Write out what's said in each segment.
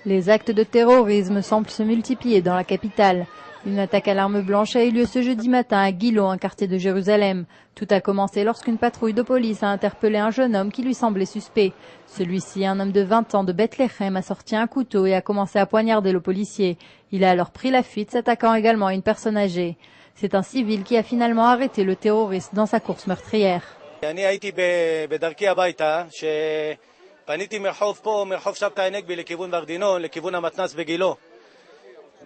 Les actes de terrorisme semblent se multiplier dans la capitale. Une attaque à l'arme blanche a eu lieu ce jeudi matin à Gilo, un quartier de Jérusalem. Tout a commencé lorsqu'une patrouille de police a interpellé un jeune homme qui lui semblait suspect. Celui-ci, un homme de 20 ans de Bethléem, a sorti un couteau et a commencé à poignarder le policier. Il a alors pris la fuite, s'attaquant également à une personne âgée. C'est un civil qui a finalement arrêté le terroriste dans sa course meurtrière. פניתי מרחוב פה, מרחוב שבתאי נגבי לכיוון ורדינון, לכיוון המתנ"ס בגילו.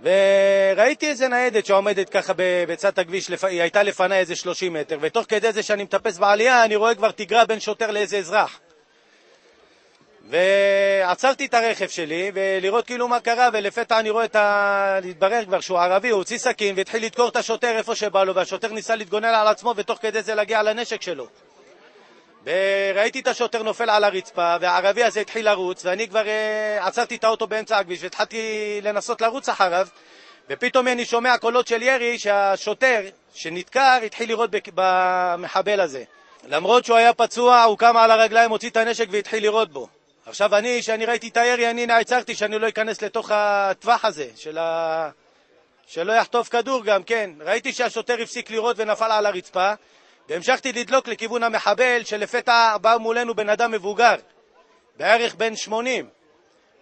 וראיתי איזה ניידת שעומדת ככה בצד הכביש, היא הייתה לפני איזה 30 מטר, ותוך כדי זה שאני מטפס בעלייה, אני רואה כבר תגרה בין שוטר לאיזה אזרח. ועצרתי את הרכב שלי, ולראות כאילו מה קרה, ולפתע אני רואה להתברר כבר שהוא ערבי, הוא הוציא סכין, והתחיל לדקור את השוטר איפה שבא לו, והשוטר ניסה להתגונן על עצמו, ותוך כדי זה להגיע לנשק שלו. וראיתי את השוטר נופל על הרצפה, והערבי הזה התחיל לרוץ, ואני כבר עצרתי את האוטו באמצע הכביש, והתחלתי לנסות לרוץ אחריו, ופתאום אני שומע קולות של ירי שהשוטר שנתקר התחיל לירות במחבל הזה. למרות שהוא היה פצוע, הוא קם על הרגליים, הוציא את הנשק והתחיל לירות בו. עכשיו שאני ראיתי את הירי, אני נעצרתי שאני לא אכנס לתוך הטווח הזה, שלא יחטוף כדור גם, כן. ראיתי שהשוטר הפסיק לירות ונפל על הרצפה, והמשכתי לדלוק לכיוון המחבל, שלפתע בא מולנו בן אדם מבוגר, בערך בן 80,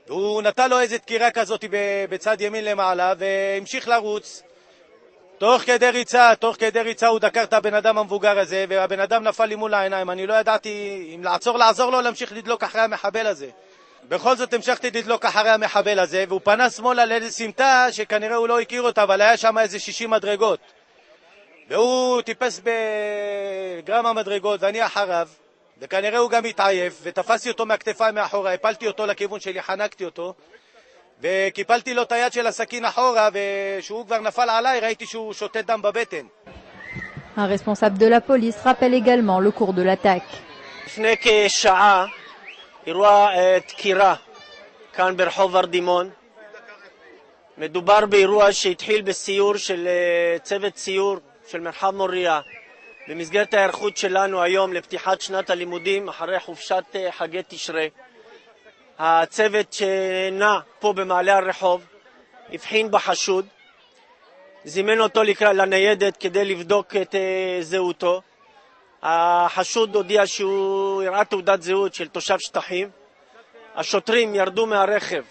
והוא נתן לו איזו דקירה כזאת בצד ימין למעלה, והמשיך לרוץ. תוך כדי ריצה הוא דקר את הבן אדם המבוגר הזה, והבן אדם נפל לי מול העיניים. אני לא ידעתי אם לעזור לו להמשיך לדלוק אחרי המחבל הזה. בכל זאת המשכתי לדלוק אחרי המחבל הזה, והוא פנה שמאלה לאיזו סמטה שכנראה הוא לא הכיר אותה, אבל היה שם איזה 60 מדרגות. והוא טיפס בגרם המדרגות ואני אחריו, וכנראה הוא גם התעייף, ותפסתי אותו מהכתפיים מאחורה, הפלתי אותו לכיוון שלי, חנקתי אותו, וקיפלתי לו את היד של הסכין אחורה, ושהוא כבר נפל עליי, ראיתי שהוא שותת דם בבטן. Un responsable de la police rappelle également le cours de l'attaque. לפני כשעה, אירוע דקירה, כאן ברחוב ורדימון. מדובר באירוע שהתחיל בסיור של צוות סיור, של מרחב מוריה, במסגרת ההיערכות שלנו היום לפתיחת שנת הלימודים אחרי חופשת חגי תשרי. הצוות שנע פה במעלה הרחוב הבחין בחשוד, זימן אותו לניידת כדי לבדוק את זהותו. החשוד הודיע שהוא הראה תעודת זהות של תושב שטחים. השוטרים ירדו מהרכב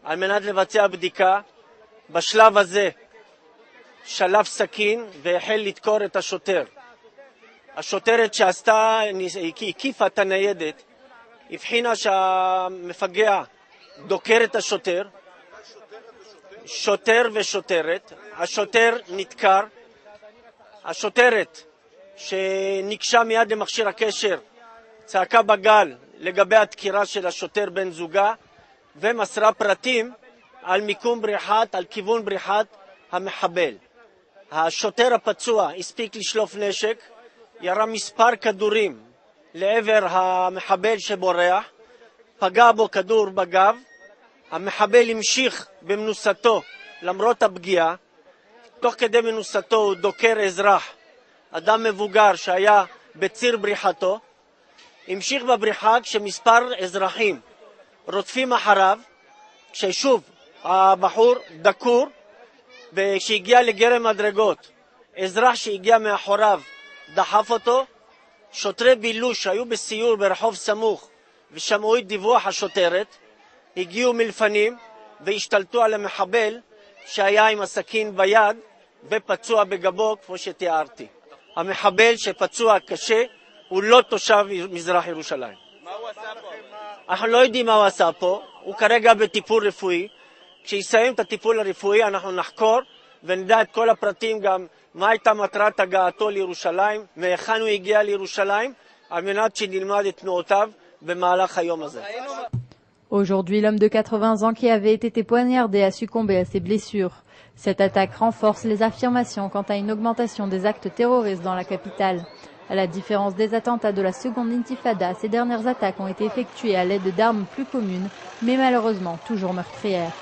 על מנת לבצע בדיקה. בשלב הזה שלף סכין והחל לדקור את השוטר. השוטרת הקיפה את הניידת, הבחינה שהמפגע דוקר את השוטר, שוטר ושוטרת. השוטר נדקר, השוטרת שנקשה מיד למכשיר הקשר צעקה בגל לגבי הדקירה של השוטר בן זוגה, ומסרה פרטים על מיקום בריחת, על כיוון בריחת המחבל. השוטר הפצוע הספיק לשלוף נשק, ירה מספר כדורים לעבר המחבל שבורח, פגע בו כדור בגב. המחבל המשיך במנוסתו למרות הפגיעה. תוך כדי מנוסתו הוא דוקר אזרח, אדם מבוגר שהיה בציר בריחתו. המשיך בבריחה כשמספר אזרחים רודפים אחריו, כששוב הבחור דקור, וכשהגיע לגרם מדרגות אזרח שהגיע מאחוריו דחף אותו. שוטרי בילוש שהיו בסיור ברחוב סמוך ושמעו את דיווח השוטרת הגיעו מלפנים והשתלטו על המחבל שהיה עם הסכין ביד ופצוע בגבו כמו שתיארתי. המחבל שפצוע קשה הוא לא תושב מזרח ירושלים. מה הוא עשה פה? אנחנו לא יודעים מה הוא עשה פה, הוא כרגע בטיפול רפואי. כשיסיים את הטיפול הרפואי אנחנו נחקור ונדע את כל הפרטים, גם מה הייתה מטרת הגעתו לירושלים, מהיכן הוא הגיע לירושלים, על מנת שנלמד את תנועותיו במהלך היום הזה. Aujourd'hui, l'homme de 80 ans qui avait été poignardé a succombé à ses blessures. Cette attaque renforce les affirmations quant à une augmentation des actes terroristes dans la capitale. À la différence des attentats de la seconde intifada, ces dernières attaques ont été effectuées à l'aide d'armes plus communes, mais malheureusement toujours meurtrières.